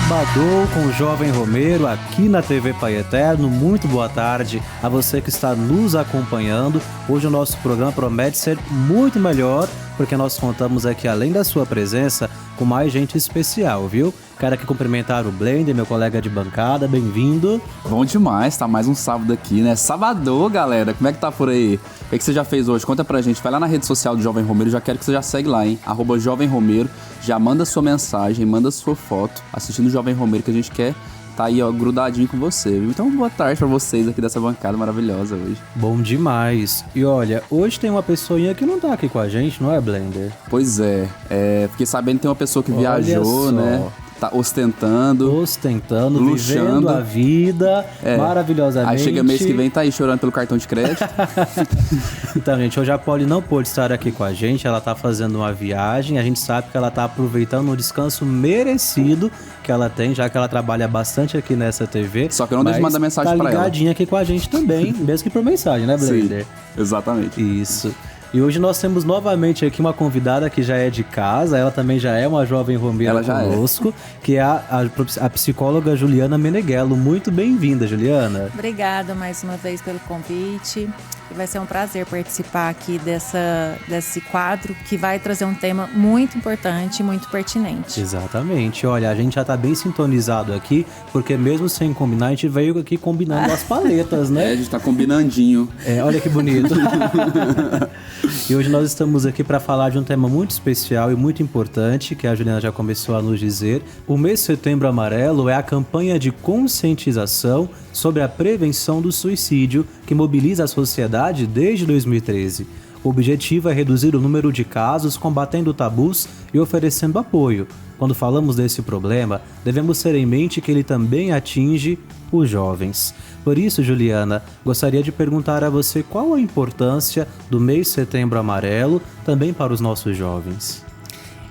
Sabadão com o Jovem Romero aqui na TV Pai Eterno. Muito boa tarde a você que está nos acompanhando. Hoje o nosso programa promete ser muito melhor, porque nós contamos aqui, além da sua presença, com mais gente especial, viu? Quero aqui cumprimentar o Blender, meu colega de bancada, bem-vindo. Bom demais, tá mais um sábado aqui, né? Sabadão, galera, como é que tá por aí? O que você já fez hoje? Conta pra gente, vai lá na rede social do Jovem Romero, já quero que você já segue lá, hein? @Jovem Romero, já manda sua mensagem, manda sua foto, assistindo o Jovem Romero, que a gente quer tá aí, ó, grudadinho com você, viu? Então, boa tarde pra vocês aqui dessa bancada maravilhosa hoje. Bom demais. E olha, hoje tem uma pessoinha que não tá aqui com a gente, não é, Blender? Pois é, fiquei sabendo que tem uma pessoa que viajou, né? Tá ostentando, luxando, vivendo a vida maravilhosamente. Aí chega mês que vem, tá aí chorando pelo cartão de crédito. Então, gente, hoje a Polly não pôde estar aqui com a gente, ela tá fazendo uma viagem, a gente sabe que ela tá aproveitando um descanso merecido que ela tem, já que ela trabalha bastante aqui nessa TV. Só que eu não deixo de mandar mensagem pra ela. Tá ligadinha aqui com a gente também, mesmo que por mensagem, né, Blender? Sim, exatamente. Isso. E hoje nós temos novamente aqui uma convidada que já é de casa, ela também já é uma Jovem Romero conosco, que é a psicóloga Juliana Meneghello. Muito bem-vinda, Juliana. Obrigada mais uma vez pelo convite. Vai ser um prazer participar aqui desse quadro que vai trazer um tema muito importante e muito pertinente. Exatamente. Olha, a gente já tá bem sintonizado aqui, porque mesmo sem combinar, a gente veio aqui combinando as paletas, né? A gente tá combinandinho. Olha que bonito. E hoje nós estamos aqui para falar de um tema muito especial e muito importante, que a Juliana já começou a nos dizer. O mês Setembro Amarelo é a campanha de conscientização sobre a prevenção do suicídio que mobiliza a sociedade desde 2013. O objetivo é reduzir o número de casos, combatendo tabus e oferecendo apoio. Quando falamos desse problema, devemos ter em mente que ele também atinge os jovens. Por isso, Juliana, gostaria de perguntar a você qual a importância do mês Setembro Amarelo também para os nossos jovens.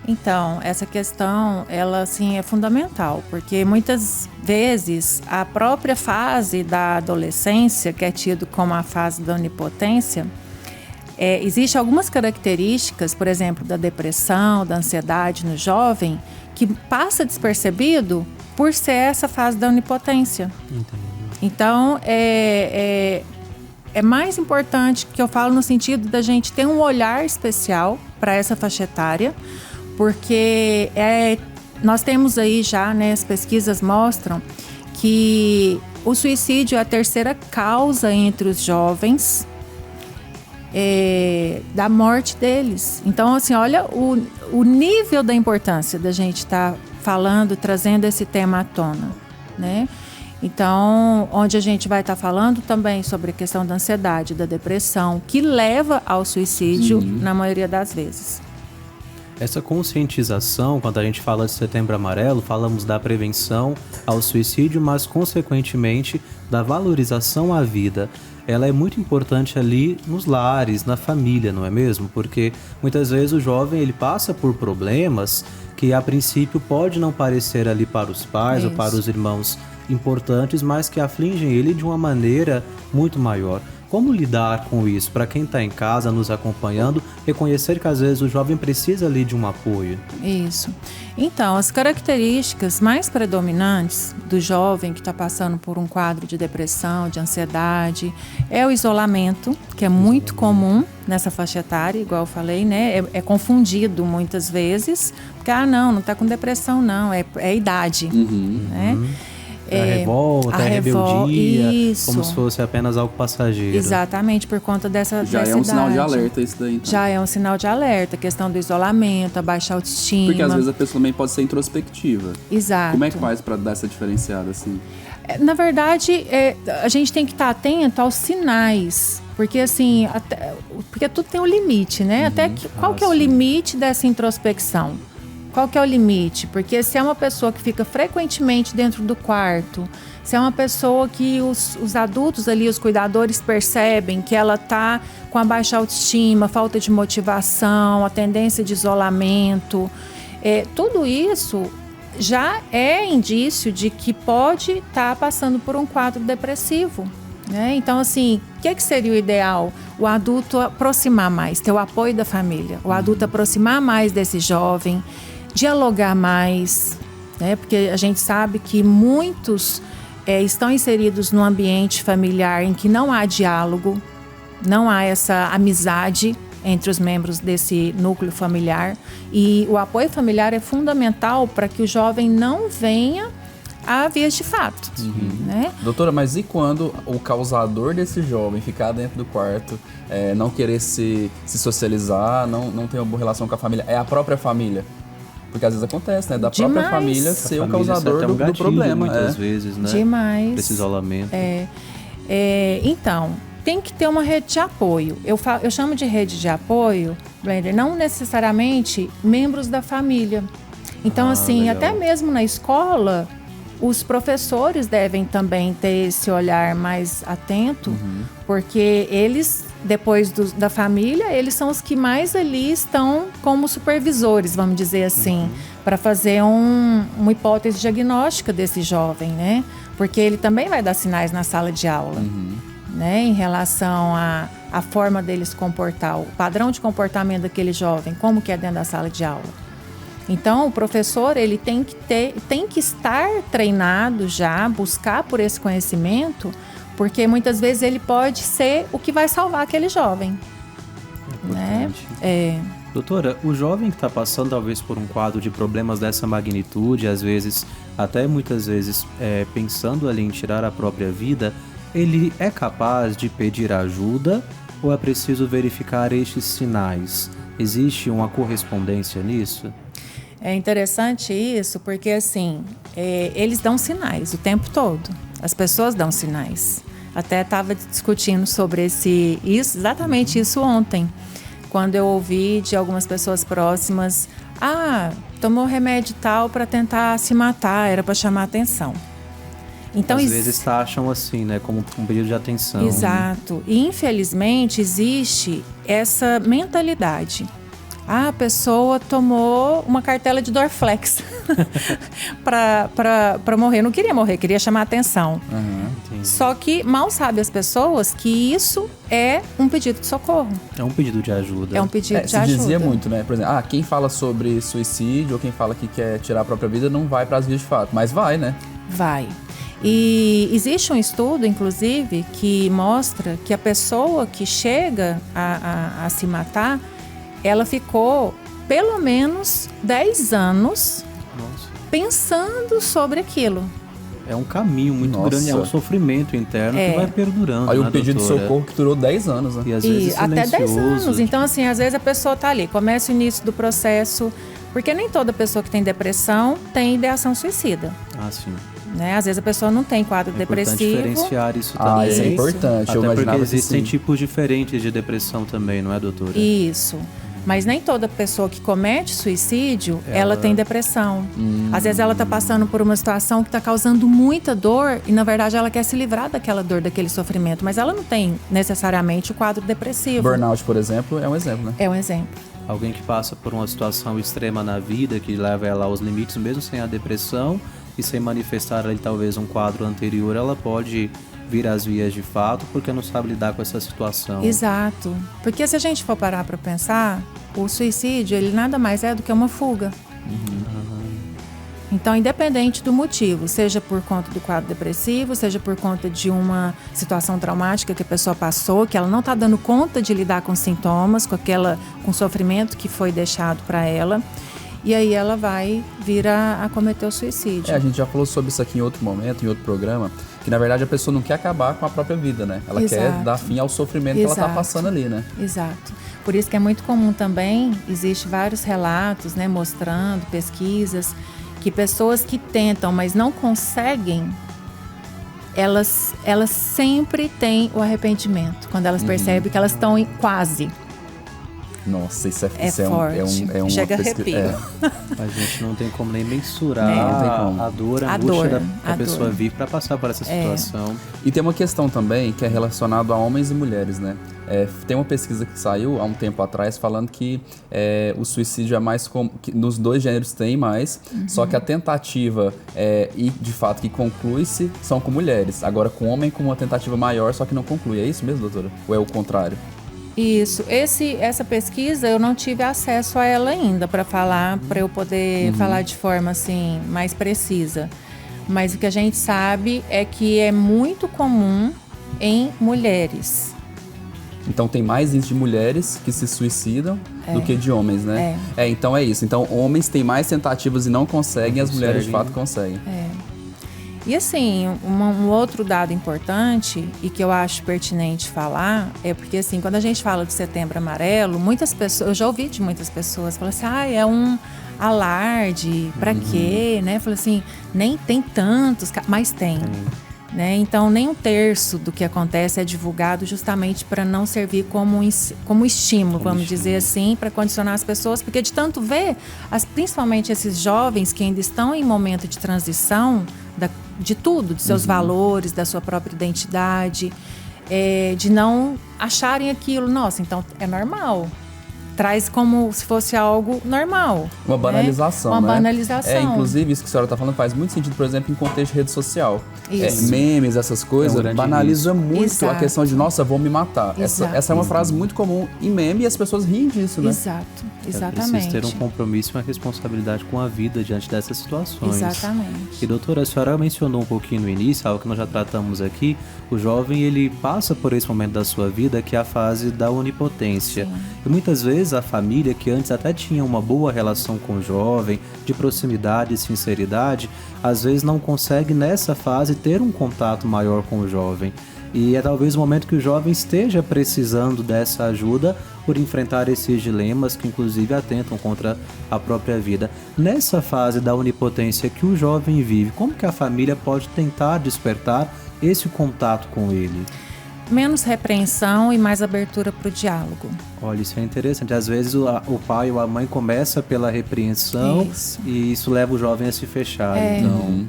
Então, essa questão, ela assim é fundamental, porque muitas vezes a própria fase da adolescência, que é tido como a fase da onipotência, existem algumas características, por exemplo, da depressão, da ansiedade no jovem, que passa despercebido por ser essa fase da onipotência. Entendi. Então, é mais importante que eu falo no sentido da gente ter um olhar especial para essa faixa etária, porque nós temos aí já, né, as pesquisas mostram que o suicídio é a terceira causa entre os jovens da morte deles. Então, assim, olha o nível da importância da gente estar falando, trazendo esse tema à tona, né? Então, onde a gente vai estar falando também sobre a questão da ansiedade, da depressão, que leva ao suicídio na maioria das vezes. Essa conscientização, quando a gente fala de Setembro Amarelo, falamos da prevenção ao suicídio, mas consequentemente da valorização à vida. Ela é muito importante ali nos lares, na família, não é mesmo? Porque muitas vezes o jovem ele passa por problemas que a princípio pode não parecer ali para os pais ou para os irmãos importantes, mas que afligem ele de uma maneira muito maior. Como lidar com isso? Para quem está em casa nos acompanhando, reconhecer que às vezes o jovem precisa ali de um apoio. Isso. Então, as características mais predominantes do jovem que está passando por um quadro de depressão, de ansiedade, é o isolamento, que é muito comum nessa faixa etária, igual eu falei, né? É confundido muitas vezes, porque, não está com depressão não, é a idade, né? A revolta, a rebeldia, isso. Como se fosse apenas algo passageiro. Exatamente, por conta dessa Já é um sinal de alerta isso daí, então. Já é um sinal de alerta, a questão do isolamento, a baixa autoestima. Porque às vezes a pessoa também pode ser introspectiva. Exato. Como é que faz para dar essa diferenciada assim? Na verdade, a gente tem que estar atento aos sinais. Porque assim, porque tudo tem um limite, né? Qual que é o limite dessa introspecção? Qual que é o limite? Porque se é uma pessoa que fica frequentemente dentro do quarto, se é uma pessoa que os adultos ali, os cuidadores percebem que ela está com a baixa autoestima, falta de motivação, a tendência de isolamento, tudo isso já é indício de que pode estar passando por um quadro depressivo, né? Então, assim, o que seria o ideal? O adulto aproximar mais, ter o apoio da família, o adulto aproximar mais desse jovem, dialogar mais, né? Porque a gente sabe que muitos estão inseridos num ambiente familiar em que não há diálogo, não há essa amizade entre os membros desse núcleo familiar, e o apoio familiar é fundamental para que o jovem não venha a vias de fato, né? Doutora, mas e quando o causador desse jovem ficar dentro do quarto, não querer se socializar, não ter uma boa relação com a família, é a própria família? Porque às vezes acontece, né? Da própria família ser o causador do problema. Muitas vezes, né? Demais. Desse isolamento. Então, tem que ter uma rede de apoio. Eu chamo de rede de apoio, Blender, não necessariamente membros da família. Então, assim, legal. até mesmo na escola, os professores devem também ter esse olhar mais atento, porque eles, depois da família, eles são os que mais ali estão como supervisores, vamos dizer assim, para fazer uma hipótese diagnóstica desse jovem, né? Porque ele também vai dar sinais na sala de aula, né? Em relação à forma dele se comportar, o padrão de comportamento daquele jovem, como que é dentro da sala de aula. Então, o professor, ele tem que estar treinado já, buscar por esse conhecimento, porque muitas vezes ele pode ser o que vai salvar aquele jovem. Né? Doutora, o jovem que está passando talvez por um quadro de problemas dessa magnitude, às vezes, até muitas vezes, pensando ali em tirar a própria vida, ele é capaz de pedir ajuda ou é preciso verificar estes sinais? Existe uma correspondência nisso? É interessante isso, porque assim, eles dão sinais o tempo todo. As pessoas dão sinais. Até estava discutindo sobre exatamente isso ontem, quando eu ouvi de algumas pessoas próximas: tomou remédio tal para tentar se matar, era para chamar atenção. Então, às vezes acham assim, né, como um pedido de atenção. Exato. E infelizmente existe essa mentalidade. A pessoa tomou uma cartela de Dorflex para morrer. Não queria morrer, queria chamar atenção. Só que mal sabe as pessoas que isso é um pedido de socorro. É um pedido de ajuda. É um pedido de ajuda. Se dizia muito, né? Por exemplo, quem fala sobre suicídio ou quem fala que quer tirar a própria vida não vai para as vias de fato. Mas vai, né? Vai. E existe um estudo, inclusive, que mostra que a pessoa que chega a se matar, ela ficou pelo menos 10 anos pensando sobre aquilo. É um caminho muito grande, é um sofrimento interno que vai perdurando. Aí um pedido de socorro que durou 10 anos, né? E às vezes até 10 anos. Então, assim, às vezes a pessoa tá ali, começa o início do processo, porque nem toda pessoa que tem depressão tem ideação suicida. Sim. Né? Às vezes a pessoa não tem quadro depressivo. É importante diferenciar isso também. Isso é importante. Até porque existem tipos diferentes de depressão também, não é, doutora? Isso. Mas nem toda pessoa que comete suicídio, ela tem depressão. Às vezes ela está passando por uma situação que está causando muita dor e, na verdade, ela quer se livrar daquela dor, daquele sofrimento. Mas ela não tem necessariamente o quadro depressivo. Burnout, por exemplo, é um exemplo, né? É um exemplo. Alguém que passa por uma situação extrema na vida, que leva ela aos limites, mesmo sem a depressão e sem manifestar ali talvez um quadro anterior, ela pode vir às vias de fato porque não sabe lidar com essa situação. Exato. Porque se a gente for parar para pensar, o suicídio, ele nada mais é do que uma fuga. Então, independente do motivo, seja por conta do quadro depressivo, seja por conta de uma situação traumática que a pessoa passou, que ela não está dando conta de lidar com os sintomas, com o sofrimento que foi deixado para ela, e aí ela vai vir a cometer o suicídio. A gente já falou sobre isso aqui em outro momento, em outro programa, que na verdade a pessoa não quer acabar com a própria vida, né? Ela quer dar fim ao sofrimento que ela está passando ali, né? Exato. Por isso que é muito comum também, existe vários relatos, né, mostrando, pesquisas, que pessoas que tentam, mas não conseguem, elas sempre têm o arrependimento, quando elas percebem que elas estão quase. Nossa, isso é forte. Chega arrepio. A gente não tem como nem mensurar a dor, a angústia da pessoa vir para passar por essa situação. E tem uma questão também que é relacionada a homens e mulheres, né? Tem uma pesquisa que saiu há um tempo atrás falando que o suicídio é mais comum, nos dois gêneros tem mais, só que a tentativa e de fato que conclui-se são com mulheres. Agora com homem com uma tentativa maior, só que não conclui. É isso mesmo, doutora? Ou é o contrário? Isso. Essa pesquisa eu não tive acesso a ela ainda para falar, para eu poder falar de forma assim mais precisa. Mas o que a gente sabe é que é muito comum em mulheres. Então tem mais índice de mulheres que se suicidam do que de homens, né? Então é isso. Então homens têm mais tentativas e não conseguem, as mulheres de fato conseguem. E assim, um outro dado importante e que eu acho pertinente falar é porque assim, quando a gente fala de Setembro Amarelo, muitas pessoas, eu já ouvi de muitas pessoas falar assim, é um alarde, pra quê, né? Falei assim, nem tem tantos, mas tem. Né? Então, nem 1/3 do que acontece é divulgado justamente para não servir como estímulo, vamos dizer assim, para condicionar as pessoas, porque de tanto ver, principalmente esses jovens que ainda estão em momento de transição de tudo, de seus valores, da sua própria identidade, de não acharem aquilo, nossa, então é normal. Traz como se fosse algo normal. Uma banalização, né? Uma banalização. Inclusive, isso que a senhora está falando faz muito sentido, por exemplo, em contexto de rede social. Isso. Memes, essas coisas, banaliza muito a questão de, nossa, vou me matar. Essa é uma frase muito comum em meme e as pessoas riem disso, né? Exato, exatamente. É preciso ter um compromisso e uma responsabilidade com a vida diante dessas situações. Exatamente. E doutora, a senhora mencionou um pouquinho no início, algo que nós já tratamos aqui, o jovem, ele passa por esse momento da sua vida, que é a fase da onipotência. Sim. E muitas vezes a família, que antes até tinha uma boa relação com o jovem, de proximidade e sinceridade, às vezes não consegue nessa fase ter um contato maior com o jovem. E é talvez o momento que o jovem esteja precisando dessa ajuda por enfrentar esses dilemas que inclusive atentam contra a própria vida. Nessa fase da onipotência que o jovem vive, como que a família pode tentar despertar esse contato com ele? Menos repreensão e mais abertura para o diálogo. Olha, isso é interessante. Às vezes o pai ou a mãe começa pela repreensão e isso leva o jovem a se fechar. Então,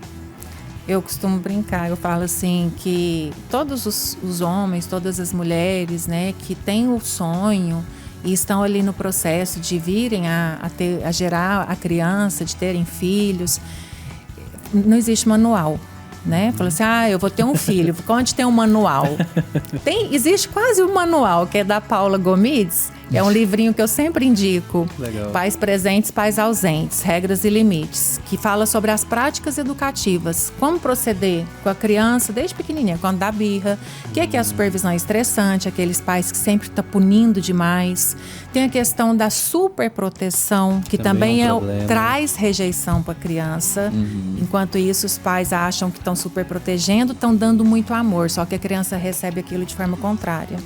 eu costumo brincar, eu falo assim que todos os homens, todas as mulheres, né, que têm o sonho e estão ali no processo de virem a gerar a criança, de terem filhos, não existe manual. Né? Falou assim, eu vou ter um filho, onde tem um manual? Existe quase um manual, que é da Paula Gomides, é um livrinho que eu sempre indico. Legal. Pais presentes, pais ausentes, regras e limites, que fala sobre as práticas educativas, como proceder com a criança desde pequenininha, quando dá birra, o que é a supervisão estressante, aqueles pais que sempre estão punindo demais. Tem a questão da superproteção, que também traz rejeição para a criança. Enquanto isso, os pais acham que estão super protegendo, estão dando muito amor, só que a criança recebe aquilo de forma contrária.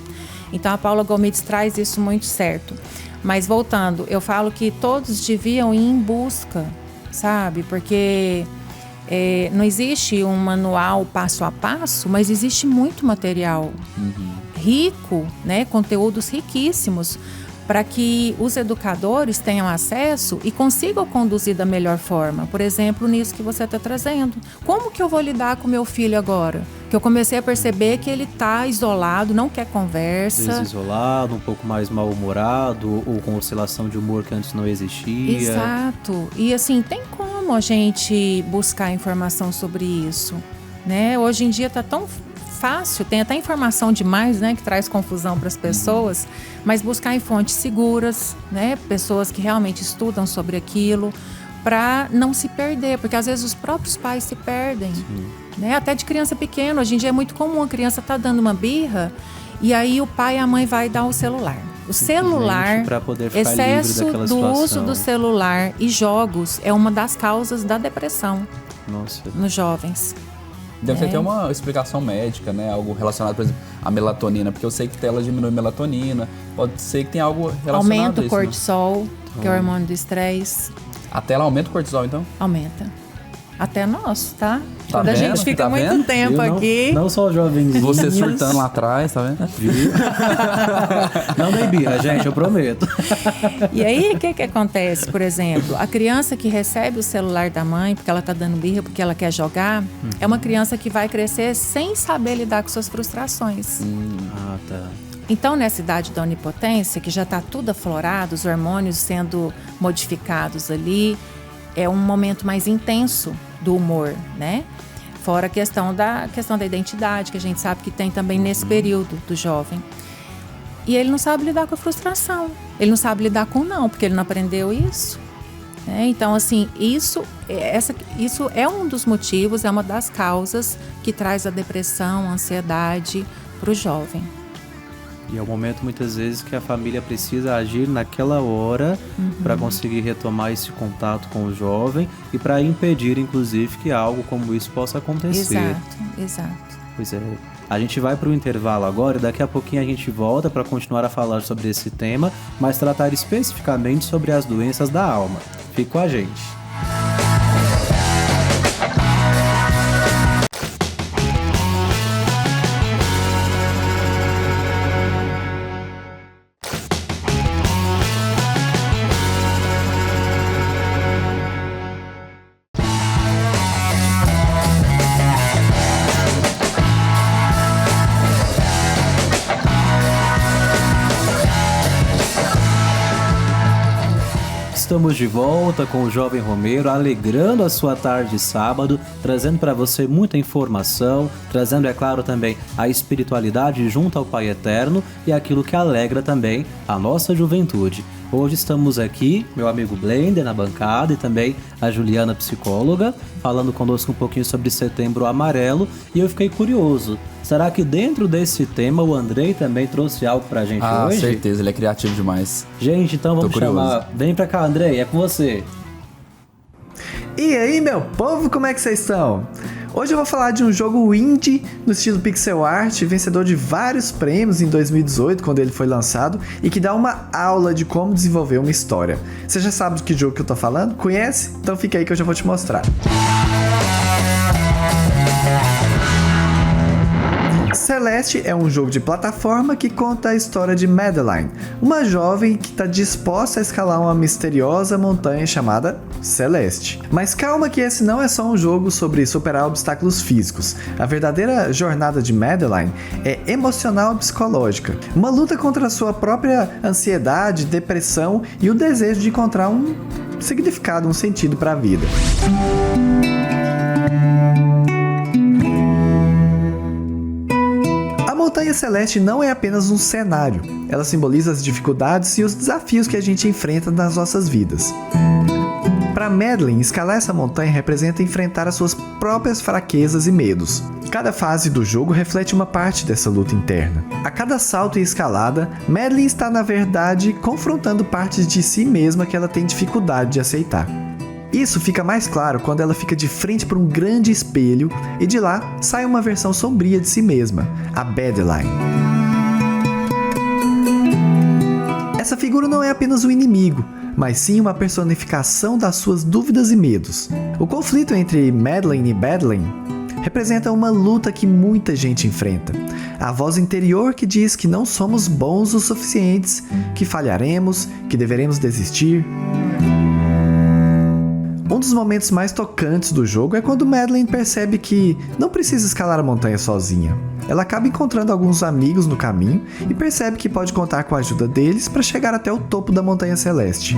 Então a Paula Gomides traz isso muito certo. Mas voltando, eu falo que todos deviam ir em busca, sabe? Porque não existe um manual passo a passo, mas existe muito material rico, né? Conteúdos riquíssimos, para que os educadores tenham acesso e consigam conduzir da melhor forma. Por exemplo, nisso que você está trazendo. Como que eu vou lidar com meu filho agora? Que eu comecei a perceber que ele está isolado, não quer conversa. Às vezes isolado, um pouco mais mal-humorado, ou com oscilação de humor que antes não existia. Exato. E assim, tem como a gente buscar informação sobre isso, né? Hoje em dia está tão fácil, tem até informação demais, né, que traz confusão para as pessoas, mas buscar em fontes seguras, né, pessoas que realmente estudam sobre aquilo, para não se perder, porque às vezes os próprios pais se perdem, né, até de criança pequena. Hoje em dia é muito comum a criança tá dando uma birra e aí o pai e a mãe vai dar o celular. O celular, excesso do uso do celular e jogos é uma das causas da depressão nos jovens. Deve ter até uma explicação médica, né? Algo relacionado, por exemplo, à melatonina, porque eu sei que tela diminui melatonina, pode ser que tenha algo relacionado aumenta a isso. Aumenta o cortisol, que é o hormônio do estresse. A tela aumenta o cortisol, então? Aumenta. Até nosso, tá? Tá Quando vendo? a gente fica muito tempo aqui. Não só jovens. Você surtando lá atrás, tá vendo? Não dei birra, gente, eu prometo. E aí, o que acontece? Por exemplo, a criança que recebe o celular da mãe porque ela tá dando birra, porque ela quer jogar, é uma criança que vai crescer sem saber lidar com suas frustrações. Tá. Então, nessa idade da onipotência, que já está tudo aflorado, os hormônios sendo modificados ali, é um momento mais intenso do humor, né? Fora a questão da identidade, que a gente sabe que tem também nesse período do jovem. E ele não sabe lidar com a frustração. Ele não sabe lidar com o não, porque ele não aprendeu isso. Então, assim, isso é um dos motivos, é uma das causas que traz a depressão, a ansiedade para o jovem. E é o momento, muitas vezes, que a família precisa agir naquela hora para conseguir retomar esse contato com o jovem e para impedir, inclusive, que algo como isso possa acontecer. Exato. Pois é. A gente vai para o intervalo agora e daqui a pouquinho a gente volta para continuar a falar sobre esse tema, mas tratar especificamente sobre as doenças da alma. Fique com a gente. Estamos de volta com o Jovem Romero, alegrando a sua tarde de sábado, trazendo para você muita informação, trazendo, é claro, também a espiritualidade junto ao Pai Eterno e aquilo que alegra também a nossa juventude. Hoje estamos aqui, meu amigo Blender na bancada e também a Juliana, psicóloga, falando conosco um pouquinho sobre Setembro Amarelo, e eu fiquei curioso. Será que dentro desse tema o Andrei também trouxe algo pra gente hoje? Ah, certeza, ele é criativo demais. Gente, então vamos chamar. Vem pra cá, Andrei, é com você. E aí, meu povo, como é que vocês estão? Hoje eu vou falar de um jogo indie no estilo pixel art, vencedor de vários prêmios em 2018, quando ele foi lançado, e que dá uma aula de como desenvolver uma história. Você já sabe de que jogo que eu tô falando? Conhece? Então fica aí que eu já vou te mostrar. Celeste é um jogo de plataforma que conta a história de Madeline, uma jovem que está disposta a escalar uma misteriosa montanha chamada Celeste. Mas calma que esse não é só um jogo sobre superar obstáculos físicos. A verdadeira jornada de Madeline é emocional e psicológica. Uma luta contra a sua própria ansiedade, depressão e o desejo de encontrar um significado, um sentido para a vida. A Montanha Celeste não é apenas um cenário, ela simboliza as dificuldades e os desafios que a gente enfrenta nas nossas vidas. Para Madeline, escalar essa montanha representa enfrentar as suas próprias fraquezas e medos. Cada fase do jogo reflete uma parte dessa luta interna. A cada salto e escalada, Madeline está, na verdade, confrontando partes de si mesma que ela tem dificuldade de aceitar. Isso fica mais claro quando ela fica de frente para um grande espelho e de lá sai uma versão sombria de si mesma, a Madeline. Essa figura não é apenas um inimigo, mas sim uma personificação das suas dúvidas e medos. O conflito entre Madeline e Madeline representa uma luta que muita gente enfrenta. A voz interior que diz que não somos bons o suficientes, que falharemos, que deveremos desistir. Um dos momentos mais tocantes do jogo é quando Madeline percebe que não precisa escalar a montanha sozinha. Ela acaba encontrando alguns amigos no caminho e percebe que pode contar com a ajuda deles para chegar até o topo da Montanha Celeste.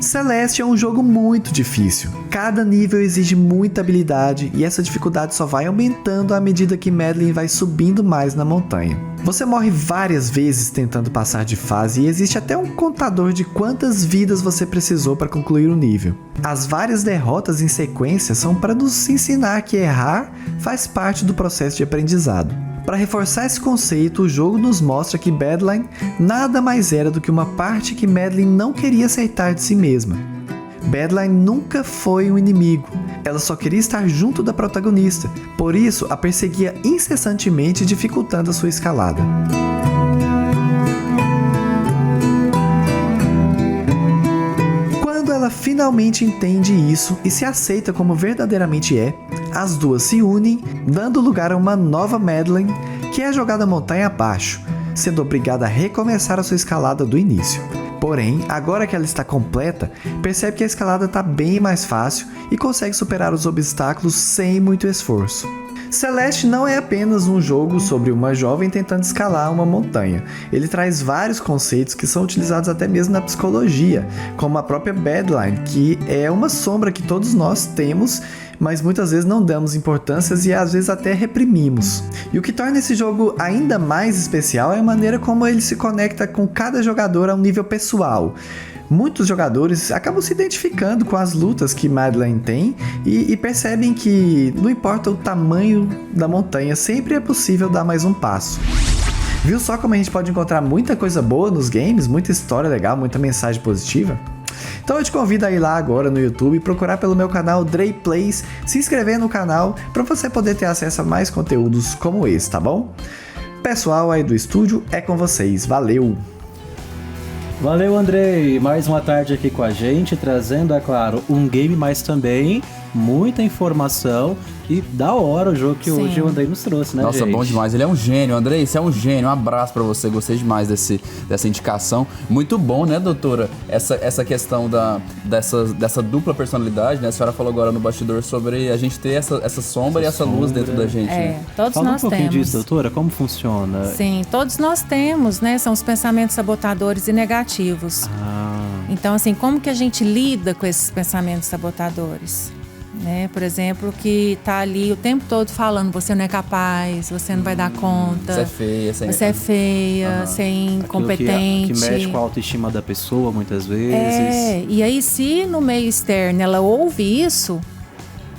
Celeste é um jogo muito difícil. Cada nível exige muita habilidade e essa dificuldade só vai aumentando à medida que Madeline vai subindo mais na montanha. Você morre várias vezes tentando passar de fase e existe até um contador de quantas vidas você precisou para concluir o nível. As várias derrotas em sequência são para nos ensinar que errar faz parte do processo de aprendizado. Para reforçar esse conceito, o jogo nos mostra que Madeline nada mais era do que uma parte que Madeline não queria aceitar de si mesma. Madeline nunca foi um inimigo, ela só queria estar junto da protagonista, por isso a perseguia incessantemente, dificultando a sua escalada. Quando ela finalmente entende isso e se aceita como verdadeiramente é, as duas se unem, dando lugar a uma nova Madeline, que é jogada montanha abaixo, sendo obrigada a recomeçar a sua escalada do início. Porém, agora que ela está completa, percebe que a escalada está bem mais fácil e consegue superar os obstáculos sem muito esforço. Celeste não é apenas um jogo sobre uma jovem tentando escalar uma montanha. Ele traz vários conceitos que são utilizados até mesmo na psicologia, como a própria Badline, que é uma sombra que todos nós temos, mas muitas vezes não damos importâncias e às vezes até reprimimos. E o que torna esse jogo ainda mais especial é a maneira como ele se conecta com cada jogador a um nível pessoal. Muitos jogadores acabam se identificando com as lutas que Madeline tem e percebem que não importa o tamanho da montanha, sempre é possível dar mais um passo. Viu só como a gente pode encontrar muita coisa boa nos games, muita história legal, muita mensagem positiva? Então eu te convido a ir lá agora no YouTube e procurar pelo meu canal Dre Plays, se inscrever no canal para você poder ter acesso a mais conteúdos como esse, tá bom? Pessoal aí do estúdio, é com vocês, valeu! Valeu, Andrei! Mais uma tarde aqui com a gente, trazendo, é claro, um game, mas também muita informação e da hora o jogo que Sim. hoje o Andrei nos trouxe, né, Nossa, gente? bom demais. Ele é um gênio, Andrei. Você é um gênio. Um abraço pra você. Gostei demais dessa indicação. Muito bom, né, doutora? Essa questão dessa dupla personalidade, né? A senhora falou agora no bastidor sobre a gente ter essa sombra e essa luz dentro da gente, né? Todos Fala nós um pouquinho temos. disso, doutora. Como funciona? Sim, todos nós temos, né? São os pensamentos sabotadores e negativos. Então, assim, como que a gente lida com esses pensamentos sabotadores? Né? Por exemplo, que tá ali o tempo todo falando, você não é capaz, você não vai dar conta. Você é feia, Você é feia, você é incompetente. Que mexe com a autoestima da pessoa, muitas vezes. E aí, se no meio externo ela ouve isso,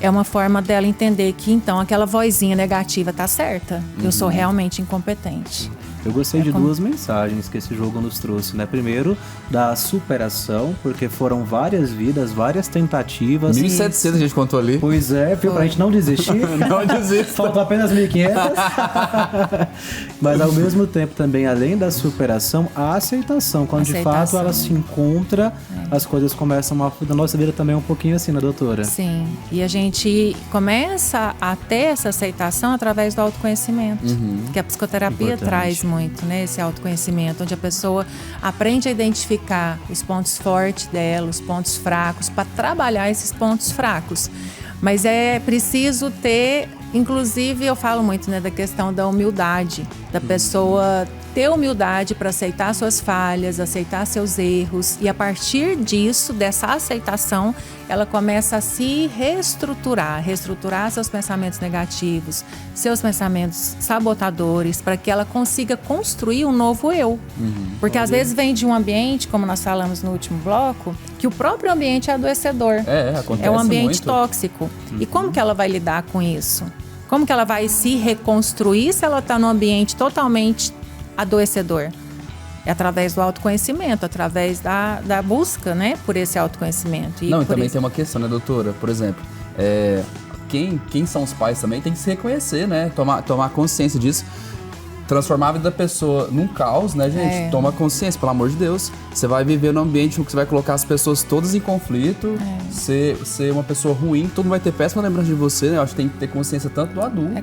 é uma forma dela entender que, então, aquela vozinha negativa tá certa. Eu sou realmente incompetente. Eu gostei de duas mensagens que esse jogo nos trouxe, né? Primeiro, da superação, porque foram várias vidas, várias tentativas. 1.700 a gente contou ali. Pois é, viu? Pra gente não desistir. Não desista. Faltam apenas 1.500. Mas ao mesmo tempo também, além da superação, a aceitação. Quando de fato ela se encontra, as coisas começam a... Da nossa vida também é um pouquinho assim, né, doutora? Sim. E a gente começa a ter essa aceitação através do autoconhecimento. Que a psicoterapia traz muito, né? Esse autoconhecimento, onde a pessoa aprende a identificar os pontos fortes dela, os pontos fracos, para trabalhar esses pontos fracos. Mas é preciso ter, inclusive eu falo muito, né, da questão da humildade, da pessoa ter humildade para aceitar suas falhas, aceitar seus erros, e a partir disso, dessa aceitação, ela começa a se reestruturar seus pensamentos negativos, seus pensamentos sabotadores, para que ela consiga construir um novo eu. Porque às vezes vem de um ambiente, como nós falamos no último bloco, que o próprio ambiente é adoecedor. Acontece é um ambiente muito. tóxico. E como que ela vai lidar com isso? Como que ela vai se reconstruir se ela está num ambiente totalmente adoecedor? É através do autoconhecimento, através da busca, né, por esse autoconhecimento. E também tem uma questão, né, doutora? Por exemplo, quem são os pais também tem que se reconhecer, né? Tomar consciência disso. Transformar a vida da pessoa num caos, né, gente? Toma consciência, pelo amor de Deus. Você vai viver num ambiente que você vai colocar as pessoas todas em conflito, ser uma pessoa ruim, todo mundo vai ter péssima lembrança de você, né? Eu acho que tem que ter consciência tanto do adulto,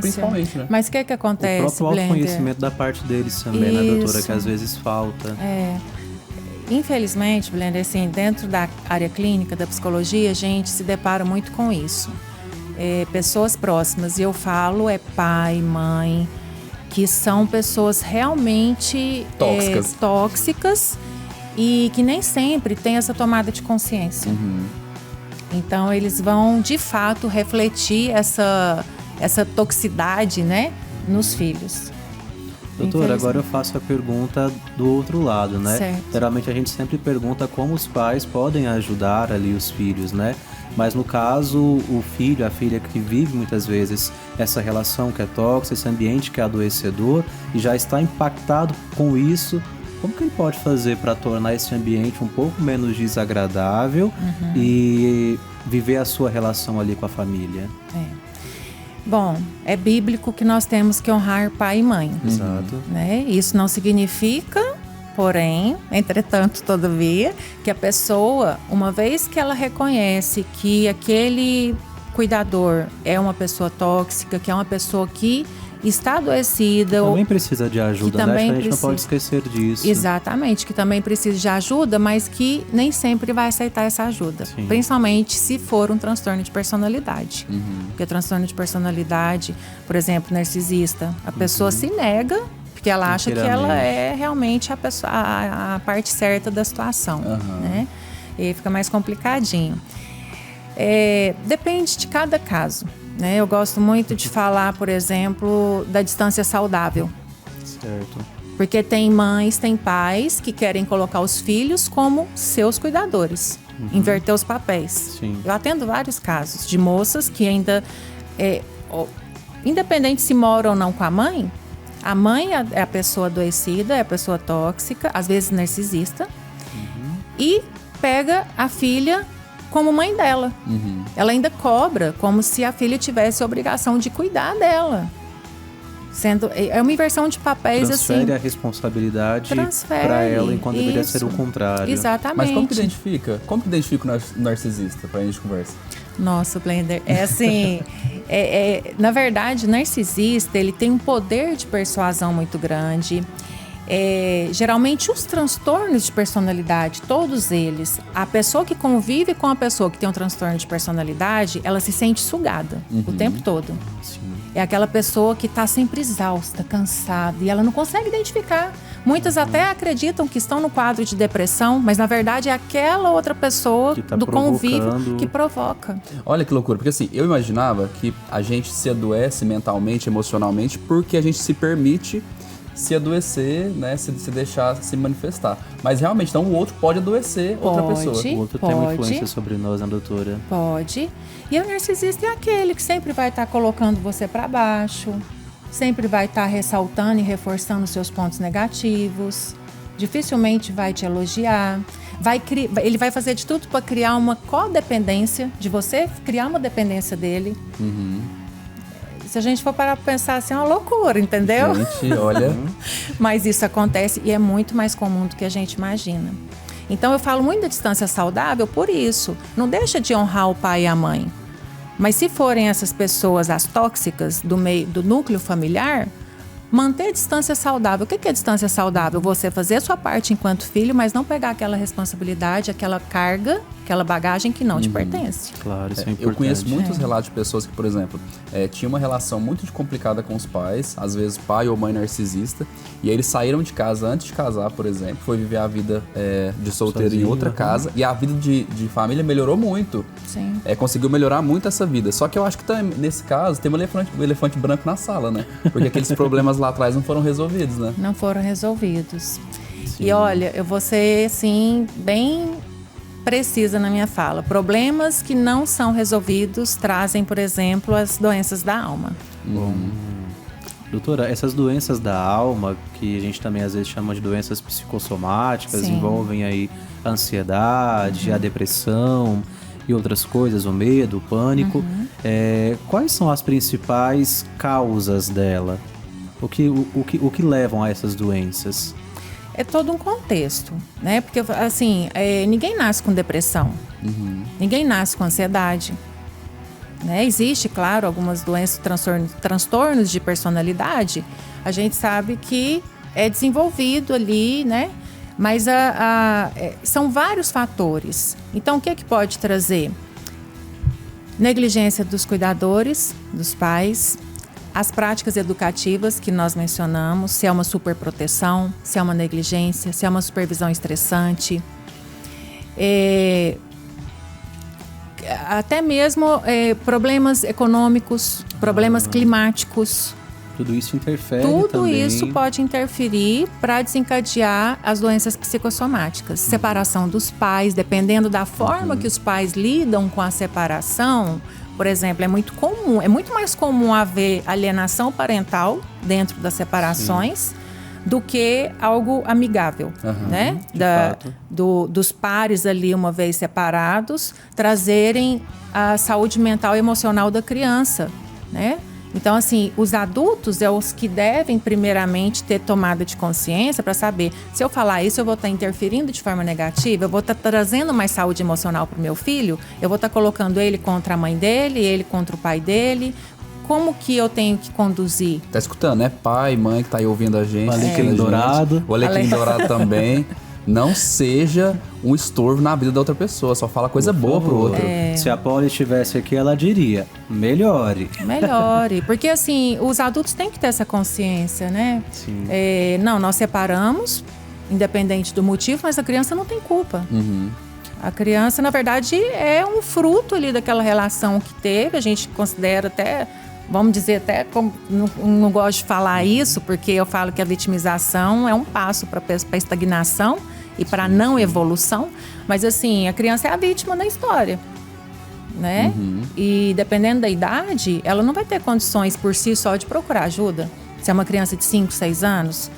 principalmente, né? Mas o que acontece, o próprio autoconhecimento da parte deles também, né, doutora? Que às vezes falta. Infelizmente, Blender, assim, dentro da área clínica, da psicologia, a gente se depara muito com isso. Pessoas próximas, e eu falo, pai, mãe, que são pessoas realmente tóxicas e que nem sempre têm essa tomada de consciência. Então, eles vão, de fato, refletir essa toxicidade, né, nos filhos. Doutora, agora eu faço a pergunta do outro lado, né? Certo. Geralmente a gente sempre pergunta como os pais podem ajudar ali os filhos, né? Mas no caso, o filho, a filha que vive muitas vezes essa relação que é tóxica, esse ambiente que é adoecedor e já está impactado com isso, como que ele pode fazer para tornar esse ambiente um pouco menos desagradável e viver a sua relação ali com a família? Bom, é bíblico que nós temos que honrar pai e mãe. Exato. Né? Isso não significa, porém, entretanto, todavia, que a pessoa, uma vez que ela reconhece que aquele cuidador é uma pessoa tóxica, que é uma pessoa que está adoecida. Também precisa de ajuda, né? Acho que a gente não pode precisa. esquecer disso. Exatamente, que também precisa de ajuda, mas que nem sempre vai aceitar essa ajuda. Sim. Principalmente se for um transtorno de personalidade. Porque transtorno de personalidade, por exemplo, narcisista, a pessoa se nega porque ela acha que ela é realmente a parte certa da situação, né? E aí fica mais complicadinho. Depende de cada caso, né? Eu gosto muito de falar, por exemplo, da distância saudável. Certo. Porque tem mães, tem pais que querem colocar os filhos como seus cuidadores. Inverter os papéis. Sim. Eu atendo vários casos de moças que ainda, independente se moram ou não com a mãe é a pessoa adoecida, é a pessoa tóxica, às vezes narcisista, e pega a filha como mãe dela. Ela ainda cobra como se a filha tivesse a obrigação de cuidar dela. É uma inversão de papéis. Transfere assim. a responsabilidade para ela, enquanto deveria ser o contrário. Exatamente. Mas como que identifica? Como que identifica o narcisista, pra gente conversar? Nossa, Blender, é assim, na verdade, o narcisista, ele tem um poder de persuasão muito grande. Geralmente, os transtornos de personalidade, todos eles, a pessoa que convive com a pessoa que tem um transtorno de personalidade, ela se sente sugada o tempo todo. Sim. É aquela pessoa que está sempre exausta, cansada, e ela não consegue identificar. Muitas até acreditam que estão no quadro de depressão, mas na verdade é aquela outra pessoa que tá do convívio provocando. que provoca. Olha que loucura, porque assim, eu imaginava que a gente se adoece mentalmente, emocionalmente, porque a gente se permite se adoecer, né, se deixar se manifestar. Mas realmente, então o outro pode adoecer outra pessoa. O outro tem uma influência sobre nós, né, doutora? Pode. E o narcisista é aquele que sempre vai estar colocando você para baixo, sempre vai estar ressaltando e reforçando os seus pontos negativos, dificilmente vai te elogiar, ele vai fazer de tudo para criar uma codependência de você, criar uma dependência dele. Se a gente for parar para pensar assim, é uma loucura, entendeu? Gente, olha... Mas isso acontece e é muito mais comum do que a gente imagina. Então eu falo muito da distância saudável por isso. Não deixa de honrar o pai e a mãe. Mas se forem essas pessoas, as tóxicas do núcleo familiar, manter a distância saudável. O que é distância saudável? Você fazer a sua parte enquanto filho, mas não pegar aquela responsabilidade, aquela carga, aquela bagagem que não te pertence. Claro, isso é importante. Eu conheço muitos relatos de pessoas que, por exemplo, tinham uma relação muito complicada com os pais, às vezes pai ou mãe narcisista, e aí eles saíram de casa antes de casar, por exemplo, foi viver a vida de solteiro em outra casa, e a vida de família melhorou muito. Sim. Conseguiu melhorar muito essa vida. Só que eu acho que nesse caso tem um elefante branco na sala, né? Porque aqueles problemas lá atrás não foram resolvidos, né? Não foram resolvidos. Sim. E olha, eu vou ser, assim, bem precisa na minha fala. Problemas que não são resolvidos trazem, por exemplo, as doenças da alma. Bom, doutora, essas doenças da alma, que a gente também às vezes chama de doenças psicossomáticas, Sim. envolvem aí a ansiedade, a depressão e outras coisas, o medo, o pânico. Quais são as principais causas dela? O que levam a essas doenças? É todo um contexto, né? Porque, assim, ninguém nasce com depressão. Ninguém nasce com ansiedade. Né? Existe, claro, algumas doenças, transtornos de personalidade. A gente sabe que é desenvolvido ali, né? Mas são vários fatores. Então, o que é que pode trazer? Negligência dos cuidadores, dos pais. As práticas educativas que nós mencionamos, se é uma superproteção, se é uma negligência, se é uma supervisão estressante. Até mesmo problemas econômicos, problemas climáticos. Tudo isso interfere Tudo também. isso pode interferir para desencadear as doenças psicossomáticas. Separação dos pais, dependendo da forma que os pais lidam com a separação. Por exemplo, é muito mais comum haver alienação parental dentro das separações do que algo amigável, né? Dos pares ali, uma vez separados, trazerem a saúde mental e emocional da criança, né? Então, assim, os adultos é os que devem, primeiramente, ter tomada de consciência para saber, se eu falar isso, eu vou estar interferindo de forma negativa, eu vou estar trazendo mais saúde emocional para o meu filho, eu vou estar colocando ele contra a mãe dele, ele contra o pai dele, como que eu tenho que conduzir? Tá escutando, né? Pai, mãe que tá aí ouvindo a gente. O Alecrim Dourado. O Alecrim Dourado também. Não seja um estorvo na vida da outra pessoa, só fala coisa boa pro outro. Se a Paula estivesse aqui, ela diria, melhore. Melhore. Porque, assim, os adultos têm que ter essa consciência, né? Sim. Não, nós separamos, independente do motivo, mas a criança não tem culpa. A criança, na verdade, é um fruto ali daquela relação que teve. A gente considera até, vamos dizer até, como, não gosto de falar isso, porque eu falo que a vitimização é um passo para a estagnação e para a não evolução. Mas, assim, a criança é a vítima da história, né? E dependendo da idade, ela não vai ter condições por si só de procurar ajuda. Se é uma criança de 5, 6 anos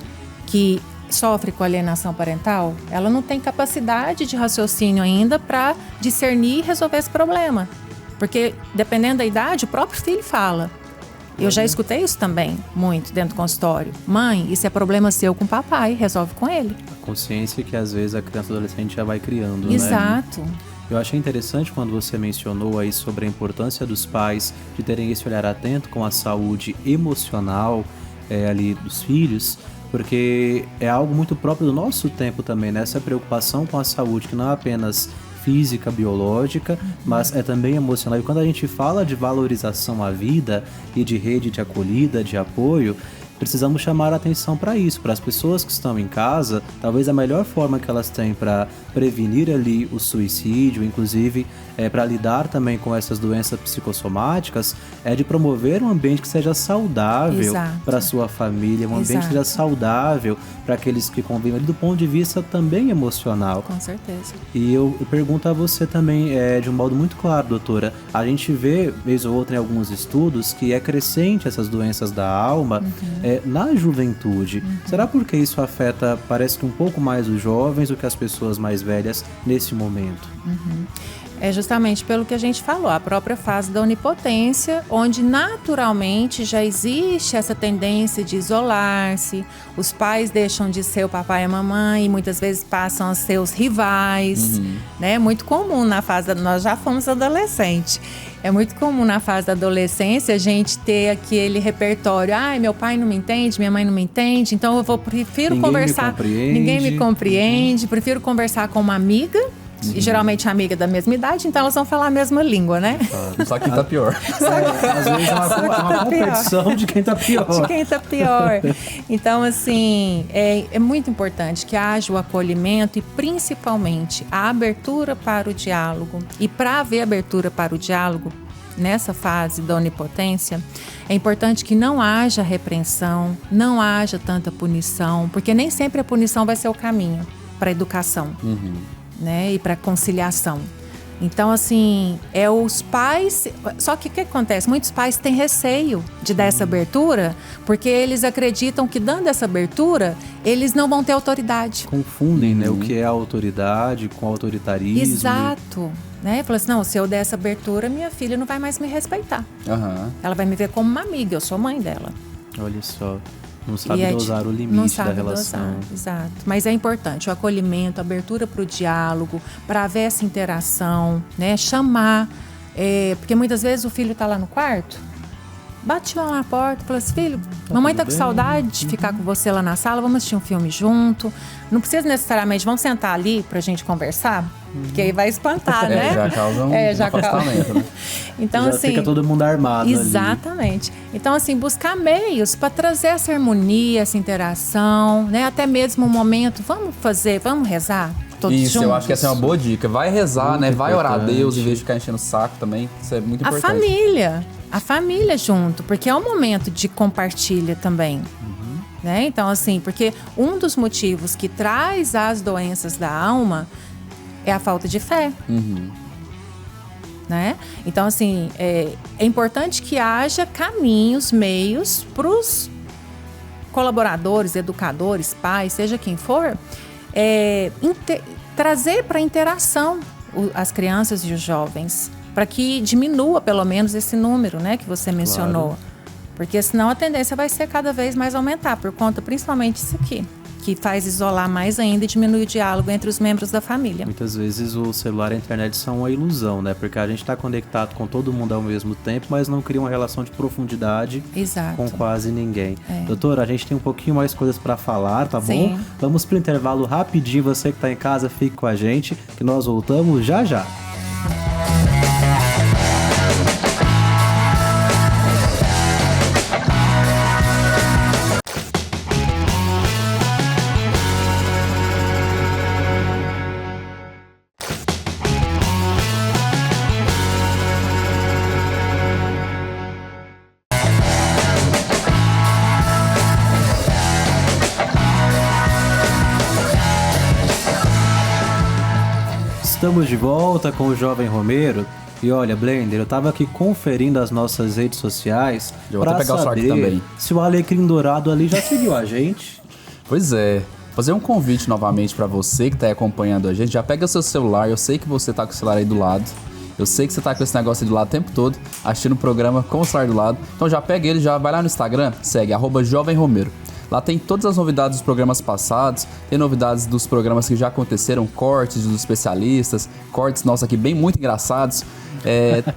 que sofre com alienação parental, ela não tem capacidade de raciocínio ainda para discernir e resolver esse problema. Porque, dependendo da idade, o próprio filho fala. Eu já escutei isso também, muito, dentro do consultório. Mãe, isso é problema seu com o papai, resolve com ele. A consciência que às vezes a criança e adolescente já vai criando, né? Exato. Eu achei interessante quando você mencionou aí sobre a importância dos pais de terem esse olhar atento com a saúde emocional ali dos filhos, porque é algo muito próprio do nosso tempo também, né? Essa preocupação com a saúde, que não é apenas física, biológica, mas é também emocional. E quando a gente fala de valorização à vida e de rede de acolhida, de apoio, precisamos chamar a atenção para isso, para as pessoas que estão em casa. Talvez a melhor forma que elas têm para prevenir ali o suicídio, inclusive para lidar também com essas doenças psicossomáticas, é de promover um ambiente que seja saudável para a sua família, um ambiente que seja saudável para aqueles que convivem ali do ponto de vista também emocional. Com certeza. E eu pergunto a você também, de um modo muito claro, doutora, a gente vê, vez ou outra em alguns estudos, que é crescente essas doenças da alma na juventude. Será porque isso afeta, parece que um pouco mais os jovens do que as pessoas mais velhas nesse momento? É justamente pelo que a gente falou, a própria fase da onipotência, onde naturalmente já existe essa tendência de isolar-se, os pais deixam de ser o papai e a mamãe e muitas vezes passam a ser os rivais, né? É muito comum na fase, nós já fomos adolescentes, é muito comum na fase da adolescência a gente ter aquele repertório, meu pai não me entende, minha mãe não me entende, então eu prefiro conversar, ninguém me compreende, prefiro conversar com uma amiga, e geralmente amiga da mesma idade, então elas vão falar a mesma língua, né? Só quem tá pior. Às vezes é uma competição de quem tá pior. De quem tá pior. Então, assim, é muito importante que haja o acolhimento e principalmente a abertura para o diálogo. E para haver abertura para o diálogo, nessa fase da onipotência, é importante que não haja repreensão, não haja tanta punição, porque nem sempre a punição vai ser o caminho para a educação. Né, e para conciliação. Então, assim, os pais... Só que o que acontece? Muitos pais têm receio de dar essa abertura, porque eles acreditam que dando essa abertura, eles não vão ter autoridade. Confundem, né, o que é a autoridade com autoritarismo. Exato. Né? Fala assim, não, se eu der essa abertura, minha filha não vai mais me respeitar. Ela vai me ver como uma amiga, eu sou mãe dela. Olha só. Não sabe dosar o limite da relação. Dosar, exato. Mas é importante o acolhimento, a abertura para o diálogo, para haver essa interação, né? Chamar, porque muitas vezes o filho está lá no quarto, bate lá na porta e fala assim, filho, mamãe tá com saudade de ficar com você lá na sala, vamos assistir um filme junto. Não precisa necessariamente, vamos sentar ali pra gente conversar, porque aí vai espantar, né? Já causa um afastamento, né? Então, já assim, fica todo mundo armado exatamente. Ali. Então, assim, buscar meios para trazer essa harmonia, essa interação, né? Até mesmo um momento, vamos rezar todos Isso, juntos. Eu acho que essa é uma boa dica. Vai rezar, muito né? Vai orar a importante. Deus em vez de ficar enchendo o saco também. Isso é muito importante. A família junto, porque é um momento de compartilha também. Né? Então, assim, porque um dos motivos que traz as doenças da alma é a falta de fé. Né? Então, assim, é importante que haja caminhos, meios para os colaboradores, educadores, pais, seja quem for, trazer para a interação as crianças e os jovens, para que diminua pelo menos esse número, né, que você mencionou. Porque senão a tendência vai ser cada vez mais aumentar, por conta principalmente disso aqui. que faz isolar mais ainda e diminui o diálogo entre os membros da família. Muitas vezes o celular e a internet são uma ilusão, né? Porque a gente está conectado com todo mundo ao mesmo tempo, mas não cria uma relação de profundidade Exato. com quase ninguém. Doutora, a gente tem um pouquinho mais coisas para falar, tá bom? Vamos pro intervalo rapidinho. Você que tá em casa, fique com a gente, que nós voltamos já já. Estamos de volta com o Jovem Romero. E olha, Blender, eu tava aqui conferindo as nossas redes sociais pra saber se o Alecrim Dourado ali já seguiu a gente. Pois é. Fazer um convite novamente pra você que tá aí acompanhando a gente. Já pega seu celular, eu sei que você tá com o celular aí do lado. Eu sei que você tá com esse negócio aí do lado o tempo todo, assistindo o programa com o celular do lado. Então já pega ele, já vai lá no Instagram, segue, @jovemromero. Lá tem todas as novidades dos programas passados, tem novidades dos programas que já aconteceram, cortes dos especialistas, cortes nossos aqui bem muito engraçados.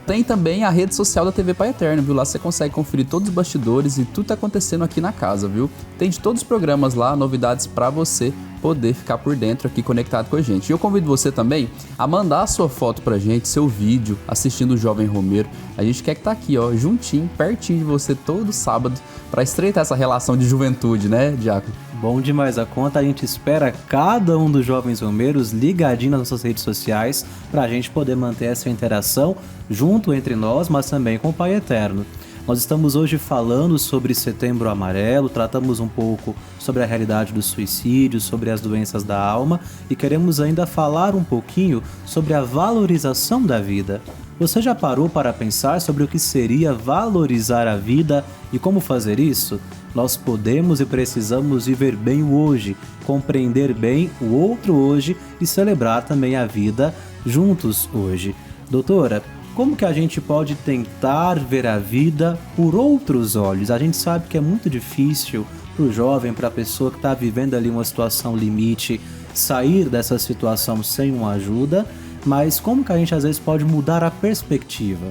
Tem também a rede social da TV Pai Eterno, viu? Lá você consegue conferir todos os bastidores e tudo tá acontecendo aqui na casa, viu? Tem de todos os programas lá, novidades pra você poder ficar por dentro aqui conectado com a gente. E eu convido você também a mandar a sua foto pra gente, seu vídeo, assistindo o Jovem Romero. A gente quer que tá aqui, ó, juntinho, pertinho de você todo sábado, pra estreitar essa relação de juventude, né, Diácono? Bom demais a conta, a gente espera cada um dos Jovens Romeiros ligadinho nas nossas redes sociais pra gente poder manter essa interação junto entre nós, mas também com o Pai Eterno. Nós estamos hoje falando sobre Setembro Amarelo, tratamos um pouco sobre a realidade do suicídio, sobre as doenças da alma e queremos ainda falar um pouquinho sobre a valorização da vida. Você já parou para pensar sobre o que seria valorizar a vida e como fazer isso? Nós podemos e precisamos viver bem o hoje, compreender bem o outro hoje e celebrar também a vida juntos hoje. Doutora, como que a gente pode tentar ver a vida por outros olhos? A gente sabe que é muito difícil para o jovem, para a pessoa que está vivendo ali uma situação limite, sair dessa situação sem uma ajuda, mas como que a gente às vezes pode mudar a perspectiva?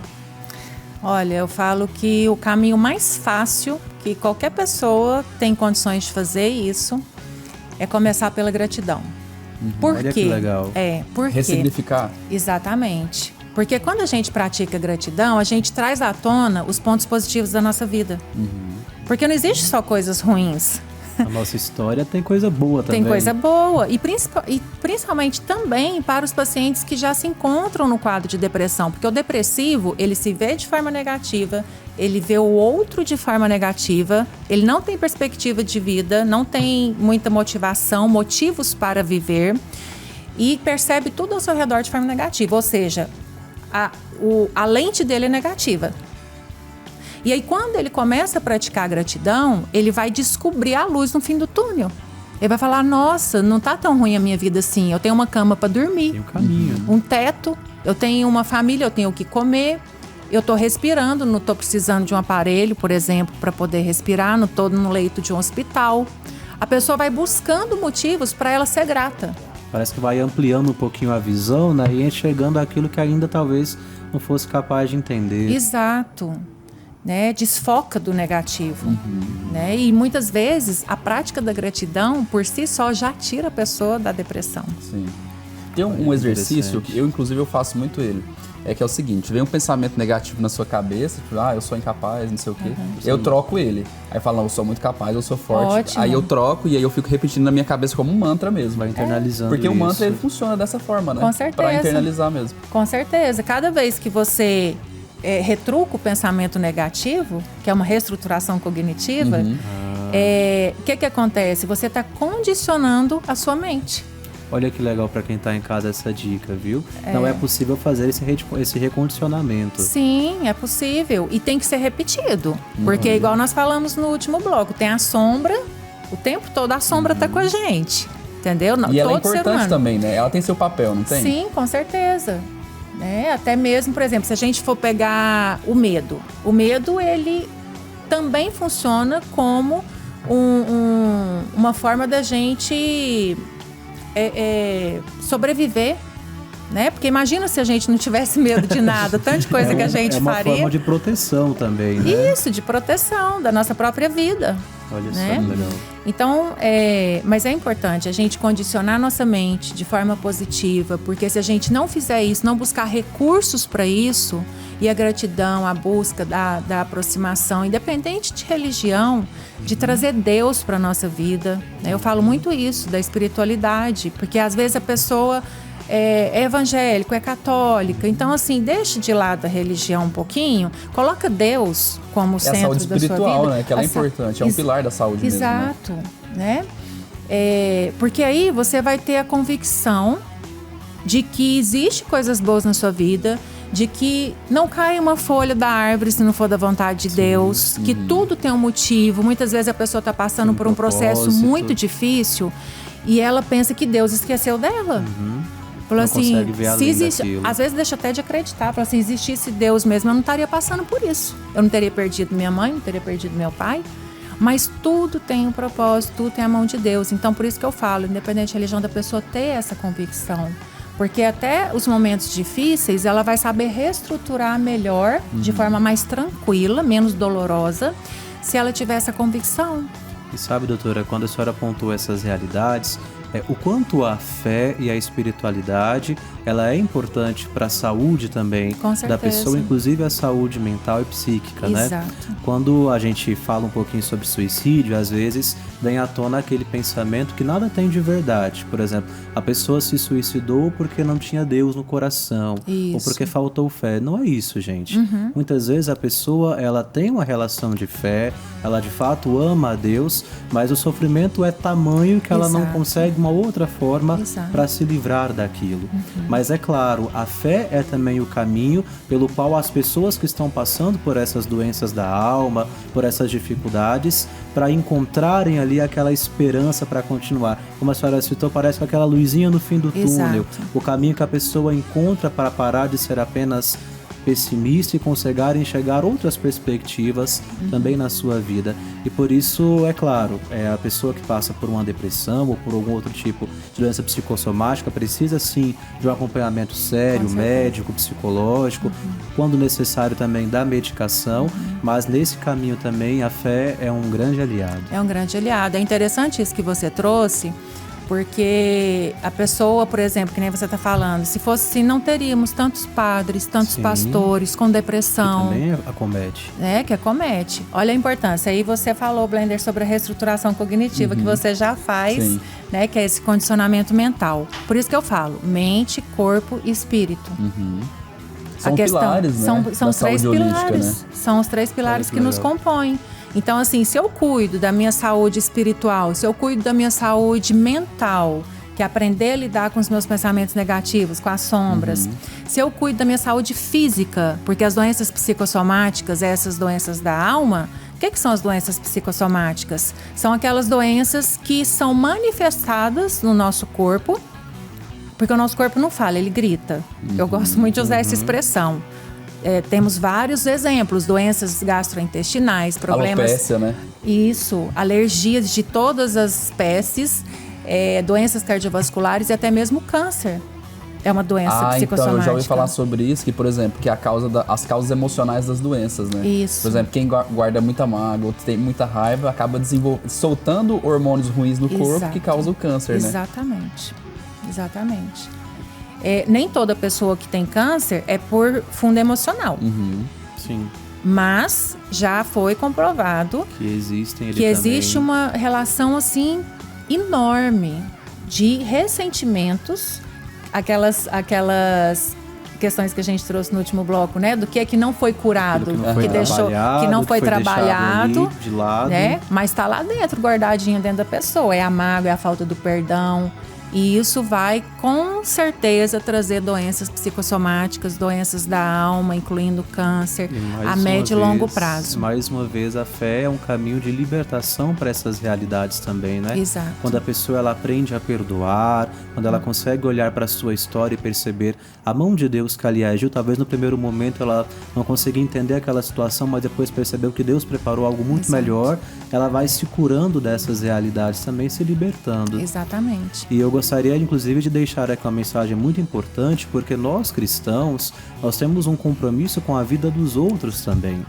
Olha, eu falo que o caminho mais fácil, que qualquer pessoa tem condições de fazer isso, é começar pela gratidão. Por Olha quê? que legal. Por quê? Ressignificar. Exatamente. Porque quando a gente pratica gratidão, a gente traz à tona os pontos positivos da nossa vida. Porque não existe só coisas ruins. A nossa história tem coisa boa também. Tem coisa boa. E principalmente também para os pacientes que já se encontram no quadro de depressão. Porque o depressivo, ele se vê de forma negativa, ele vê o outro de forma negativa, ele não tem perspectiva de vida, não tem muita motivação, motivos para viver e percebe tudo ao seu redor de forma negativa. Ou seja, a lente dele é negativa. E aí, quando ele começa a praticar a gratidão, ele vai descobrir a luz no fim do túnel. Ele vai falar, nossa, não tá tão ruim a minha vida assim. Eu tenho uma cama para dormir. Tem um caminho. Um teto. Eu tenho uma família, eu tenho o que comer. Eu tô respirando, não tô precisando de um aparelho, por exemplo, para poder respirar. Não tô no leito de um hospital. A pessoa vai buscando motivos para ela ser grata. Parece que vai ampliando um pouquinho a visão, né? E enxergando aquilo que ainda talvez não fosse capaz de entender. Exato. Né, desfoca do negativo, né? E muitas vezes a prática da gratidão por si só já tira a pessoa da depressão. Sim. Tem um exercício que eu faço muito ele. É que é o seguinte, vem um pensamento negativo na sua cabeça, tipo, eu sou incapaz, não sei o quê. Eu troco ele. Aí fala, não, eu sou muito capaz, eu sou forte. Ótimo. Aí eu troco e aí eu fico repetindo na minha cabeça como um mantra mesmo. Vai internalizando Porque isso. o mantra ele funciona dessa forma, né? Com certeza. Pra internalizar mesmo. Com certeza. Cada vez que você retruca o pensamento negativo, que é uma reestruturação cognitiva, o que acontece? Você está condicionando a sua mente. Olha que legal para quem tá em casa essa dica, viu? Não é possível fazer esse recondicionamento. Sim, é possível. E tem que ser repetido. Porque, igual nós falamos no último bloco, tem a sombra, o tempo todo a sombra tá com a gente. Entendeu? E ela é todo ser importante humano. também, né? Ela tem seu papel, não tem? Sim, com certeza. Até mesmo, por exemplo, se a gente for pegar o medo, ele também funciona como uma forma da gente sobreviver, né? Porque imagina se a gente não tivesse medo de nada, tanta coisa que a gente faria. É uma forma de proteção também, né? Isso, de proteção da nossa própria vida. Olha só, né? que legal. Então, mas é importante a gente condicionar nossa mente de forma positiva, porque se a gente não fizer isso, não buscar recursos para isso, e a gratidão, a busca da aproximação, independente de religião, de trazer Deus para a nossa vida, né? Eu falo muito isso, da espiritualidade, porque às vezes a pessoa é evangélico, é católica, então assim, deixa de lado a religião um pouquinho, coloca Deus como centro da sua vida. É a saúde espiritual, né? Que ela é importante, é um pilar da saúde mesmo. Exato, né? Porque aí você vai ter a convicção de que existe coisas boas na sua vida, de que não cai uma folha da árvore se não for da vontade de Deus, que tudo tem um motivo. Muitas vezes a pessoa está passando por um processo muito difícil e ela pensa que Deus esqueceu dela. Falou não assim, consegue ver além daquilo. Às vezes deixa até de acreditar. Fala assim, existisse Deus mesmo, eu não estaria passando por isso. Eu não teria perdido minha mãe, não teria perdido meu pai. Mas tudo tem um propósito, tudo tem a mão de Deus. Então, por isso que eu falo, independente da religião da pessoa ter essa convicção. Porque até os momentos difíceis, ela vai saber reestruturar melhor, de forma mais tranquila, menos dolorosa, se ela tiver essa convicção. E sabe, doutora, quando a senhora apontou essas realidades, o quanto a fé e a espiritualidade, ela é importante para a saúde também da pessoa, inclusive a saúde mental e psíquica, né? Exato. Quando a gente fala um pouquinho sobre suicídio, às vezes vem à tona aquele pensamento que nada tem de verdade. Por exemplo, a pessoa se suicidou porque não tinha Deus no coração, ou porque faltou fé. Não é isso, gente. Muitas vezes a pessoa, ela tem uma relação de fé, ela de fato ama a Deus, mas o sofrimento é tamanho que ela não consegue uma outra forma para se livrar daquilo. Mas é claro, a fé é também o caminho pelo qual as pessoas que estão passando por essas doenças da alma, por essas dificuldades, para encontrarem ali aquela esperança para continuar. Como a senhora citou, parece aquela luzinha no fim do túnel. O caminho que a pessoa encontra para parar de ser apenas pessimista e conseguir enxergar outras perspectivas também na sua vida. E por isso, é claro, a pessoa que passa por uma depressão ou por algum outro tipo de doença psicossomática precisa sim de um acompanhamento sério, médico, psicológico, quando necessário também da medicação, mas nesse caminho também a fé é um grande aliado. É um grande aliado. É interessante isso que você trouxe, porque a pessoa, por exemplo, que nem você está falando, se fosse assim, não teríamos tantos padres, tantos pastores com depressão. Que também acomete. Que acomete. Olha a importância. Aí você falou, Blender, sobre a reestruturação cognitiva que você já faz, né? Que é esse condicionamento mental. Por isso que eu falo, mente, corpo e espírito. São pilares, né? São os três pilares. Né? São os três pilares que nos compõem. Então, assim, se eu cuido da minha saúde espiritual, se eu cuido da minha saúde mental, que é aprender a lidar com os meus pensamentos negativos, com as sombras, se eu cuido da minha saúde física, porque as doenças psicossomáticas, essas doenças da alma, o que são as doenças psicossomáticas? São aquelas doenças que são manifestadas no nosso corpo, porque o nosso corpo não fala, ele grita. Eu gosto muito de usar essa expressão. Temos vários exemplos, doenças gastrointestinais, problemas... Alopécia, né? Isso, alergias de todas as espécies, doenças cardiovasculares e até mesmo câncer. É uma doença psicossomática. Então eu já ouvi falar sobre isso, que, por exemplo, que é as causas emocionais das doenças, né? Isso. Por exemplo, quem guarda muita mágoa, ou tem muita raiva, acaba soltando hormônios ruins no corpo que causa o câncer, né? Exatamente. Nem toda pessoa que tem câncer é por fundo emocional. Sim. Mas já foi comprovado que existe uma relação assim enorme de ressentimentos, aquelas questões que a gente trouxe no último bloco, né? Do que é que não foi curado, que não foi trabalhado, de lado, né? Mas está lá dentro, guardadinho dentro da pessoa. É a mágoa, é a falta do perdão. E isso vai, com certeza, trazer doenças psicossomáticas, doenças da alma, incluindo câncer, a médio e longo prazo. Mais uma vez, a fé é um caminho de libertação para essas realidades também, né? Exato. Quando a pessoa ela aprende a perdoar, quando ela consegue olhar para a sua história e perceber a mão de Deus que ali agiu, talvez no primeiro momento ela não conseguia entender aquela situação, mas depois percebeu que Deus preparou algo muito melhor, ela vai se curando dessas realidades também, se libertando. Exatamente. E eu gostaria, inclusive, de deixar aqui uma mensagem muito importante, porque nós cristãos, nós temos um compromisso com a vida dos outros também.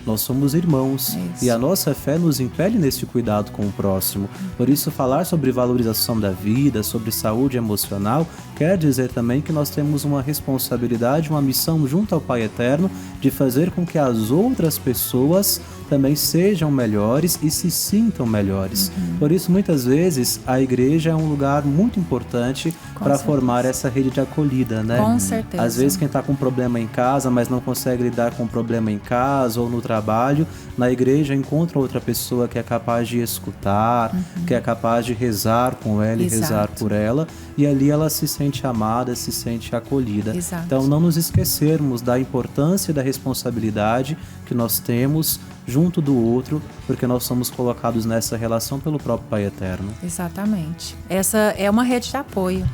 Nós somos irmãos e a nossa fé nos impele nesse cuidado com o próximo. Por isso, falar sobre valorização da vida, sobre saúde emocional, quer dizer também que nós temos uma responsabilidade, uma missão junto ao Pai Eterno de fazer com que as outras pessoas também sejam melhores e se sintam melhores. Por isso, muitas vezes, a igreja é um lugar muito importante para formar essa rede de acolhida, né? Com certeza. Às vezes, quem está com problema em casa, mas não consegue lidar com o problema em casa ou no trabalho, na igreja encontra outra pessoa que é capaz de escutar, que é capaz de rezar com ela e rezar por ela, e ali ela se sente amada, se sente acolhida. Exato. Então, não nos esquecermos da importância e da responsabilidade que nós temos junto do outro, porque nós somos colocados nessa relação pelo próprio Pai Eterno. Exatamente. Essa é uma rede de apoio,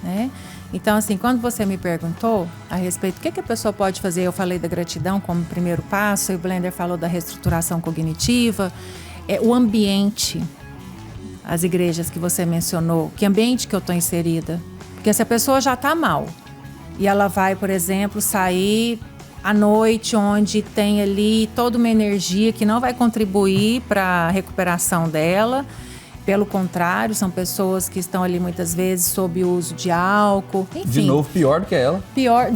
né? Então, assim, quando você me perguntou a respeito do que a pessoa pode fazer, eu falei da gratidão como primeiro passo, e o Blender falou da reestruturação cognitiva, o ambiente, as igrejas que você mencionou, que ambiente que eu estou inserida? Porque se a pessoa já está mal e ela vai, por exemplo, sair à noite, onde tem ali toda uma energia que não vai contribuir para a recuperação dela. Pelo contrário, são pessoas que estão ali muitas vezes sob o uso de álcool. Enfim, De novo, pior do que ela. pior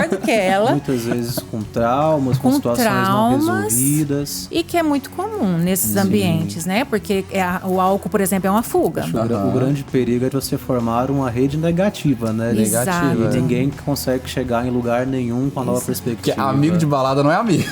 do que ela. Muitas vezes com traumas, com situações não resolvidas. E que é muito comum nesses ambientes, né? Porque o álcool, por exemplo, é uma fuga. O grande perigo é de você formar uma rede negativa, né? Exato. E ninguém consegue chegar em lugar nenhum com a nova perspectiva. Porque amigo de balada não é amigo.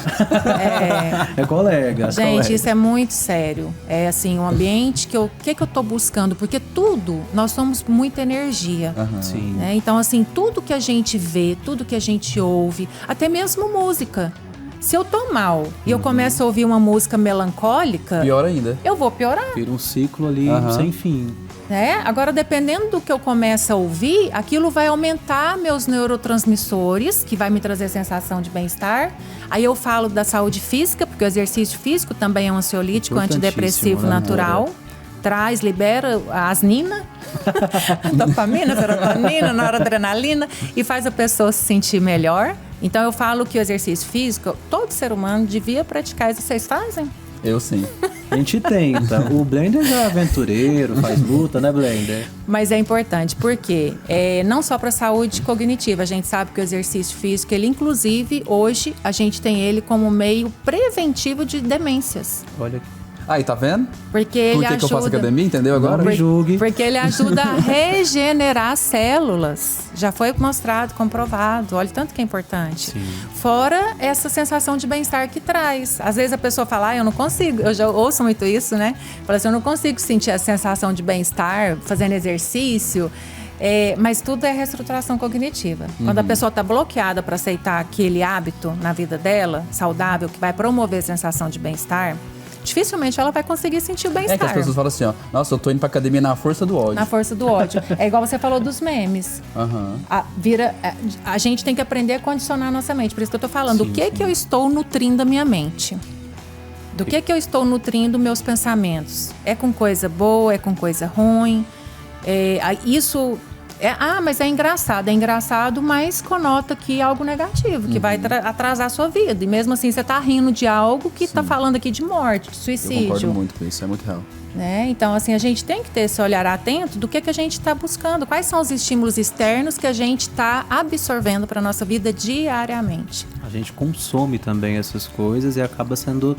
É colega. Gente, colega. isso é muito sério. É assim, um ambiente que eu tô buscando? Porque tudo, nós somos muita energia. Sim. Né? Então, assim, tudo que a gente vê, tudo que a gente ouve, até mesmo música. Se eu tô mal e eu começo a ouvir uma música melancólica, Pior ainda. eu vou piorar. Vira um ciclo ali sem fim. Né? Agora, dependendo do que eu começo a ouvir, aquilo vai aumentar meus neurotransmissores, que vai me trazer sensação de bem-estar. Aí eu falo da saúde física, porque o exercício físico também é um ansiolítico, antidepressivo né, natural. Libera a asnina, dopamina, serotonina, noradrenalina e faz a pessoa se sentir melhor. Então eu falo que o exercício físico, todo ser humano devia praticar. Isso vocês fazem? Eu sim. A gente tenta. O Blender já é aventureiro, faz luta, né, Blender? Mas é importante, porque não só para a saúde cognitiva, a gente sabe que o exercício físico, ele inclusive, hoje, a gente tem ele como meio preventivo de demências. Olha, Aí, tá vendo? Porque ele Por que eu faço academia, entendeu agora? Não me julgue. Porque ele ajuda a regenerar células. Já foi mostrado, comprovado. Olha o tanto que é importante. Sim. Fora essa sensação de bem-estar que traz. Às vezes a pessoa fala, eu não consigo. Eu já ouço muito isso, né? Fala assim, eu não consigo sentir a sensação de bem-estar fazendo exercício. Mas tudo é reestruturação cognitiva. Quando a pessoa está bloqueada para aceitar aquele hábito na vida dela, saudável, que vai promover a sensação de bem-estar, dificilmente ela vai conseguir sentir o bem-estar. É que as pessoas falam assim, ó, nossa, eu tô indo pra academia na força do ódio. Na força do ódio. É igual você falou dos memes. A gente tem que aprender a condicionar a nossa mente. Por isso que eu tô falando, o que eu estou nutrindo a minha mente? Do que eu estou nutrindo meus pensamentos? É com coisa boa, é com coisa ruim? Isso... mas é engraçado. É engraçado, mas conota que algo negativo, que vai atrasar a sua vida. E mesmo assim, você tá rindo de algo que tá falando aqui de morte, de suicídio. Eu concordo muito com isso, é muito real. Né? Então, assim, a gente tem que ter esse olhar atento do que a gente está buscando. Quais são os estímulos externos que a gente está absorvendo para a nossa vida diariamente. A gente consome também essas coisas e acaba sendo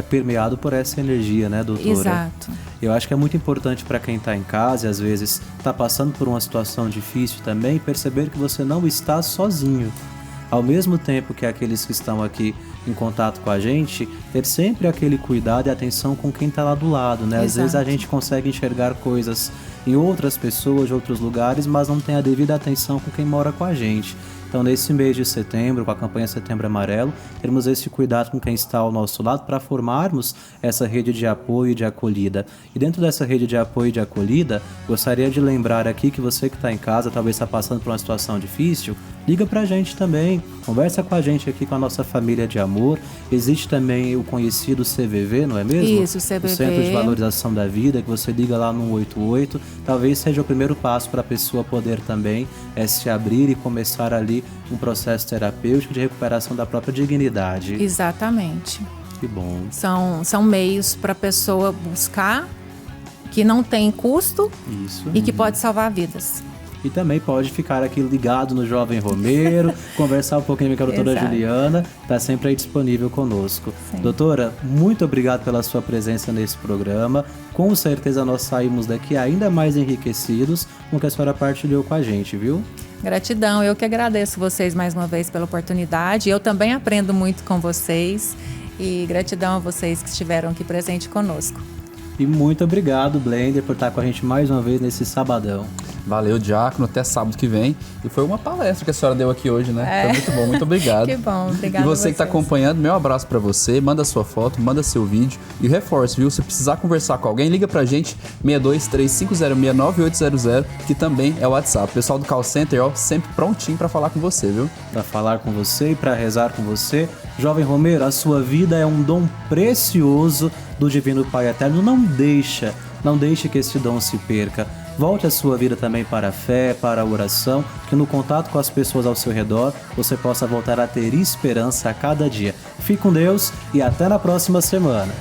permeado por essa energia, né, doutora? Exato. Eu acho que é muito importante para quem está em casa e às vezes está passando por uma situação difícil também, perceber que você não está sozinho. Ao mesmo tempo que aqueles que estão aqui em contato com a gente, ter sempre aquele cuidado e atenção com quem está lá do lado, né? Às vezes a gente consegue enxergar coisas em outras pessoas de outros lugares, mas não tem a devida atenção com quem mora com a gente. Então, nesse mês de setembro, com a campanha Setembro Amarelo, teremos esse cuidado com quem está ao nosso lado para formarmos essa rede de apoio e de acolhida. E dentro dessa rede de apoio e de acolhida, gostaria de lembrar aqui que você que está em casa, talvez está passando por uma situação difícil, liga pra gente também, conversa com a gente aqui com a nossa família de amor. Existe também o conhecido CVV, não é mesmo? Isso, CVV. O Centro de Valorização da Vida, que você liga lá no 188. Talvez seja o primeiro passo para a pessoa poder também se abrir e começar ali um processo terapêutico de recuperação da própria dignidade. Exatamente. Que bom. São meios para a pessoa buscar, que não tem custo Isso. e que pode salvar vidas. E também pode ficar aqui ligado no Jovem Romero, conversar um pouquinho com a doutora Exato. Juliana, está sempre aí disponível conosco. Sim. Doutora, muito obrigado pela sua presença nesse programa. Com certeza nós saímos daqui ainda mais enriquecidos com o que a senhora partilhou com a gente, viu? Gratidão, eu que agradeço vocês mais uma vez pela oportunidade. Eu também aprendo muito com vocês e gratidão a vocês que estiveram aqui presente conosco. E muito obrigado, Blender, por estar com a gente mais uma vez nesse sabadão. Valeu, Diácono, até sábado que vem. E foi uma palestra que a senhora deu aqui hoje, né? Foi muito bom, muito obrigado. Que bom, obrigada. E você a que está vocês. acompanhando, meu abraço para você. Manda sua foto, manda seu vídeo. E reforço, viu? Se precisar conversar com alguém, liga pra gente, 6235069800, que também é o WhatsApp. O pessoal do Call Center, ó, sempre prontinho para falar com você, viu? Para falar com você e para rezar com você. Jovem Romero, a sua vida é um dom precioso do Divino Pai Eterno. Não deixe que esse dom se perca. Volte a sua vida também para a fé, para a oração, que no contato com as pessoas ao seu redor, você possa voltar a ter esperança a cada dia. Fique com Deus e até na próxima semana.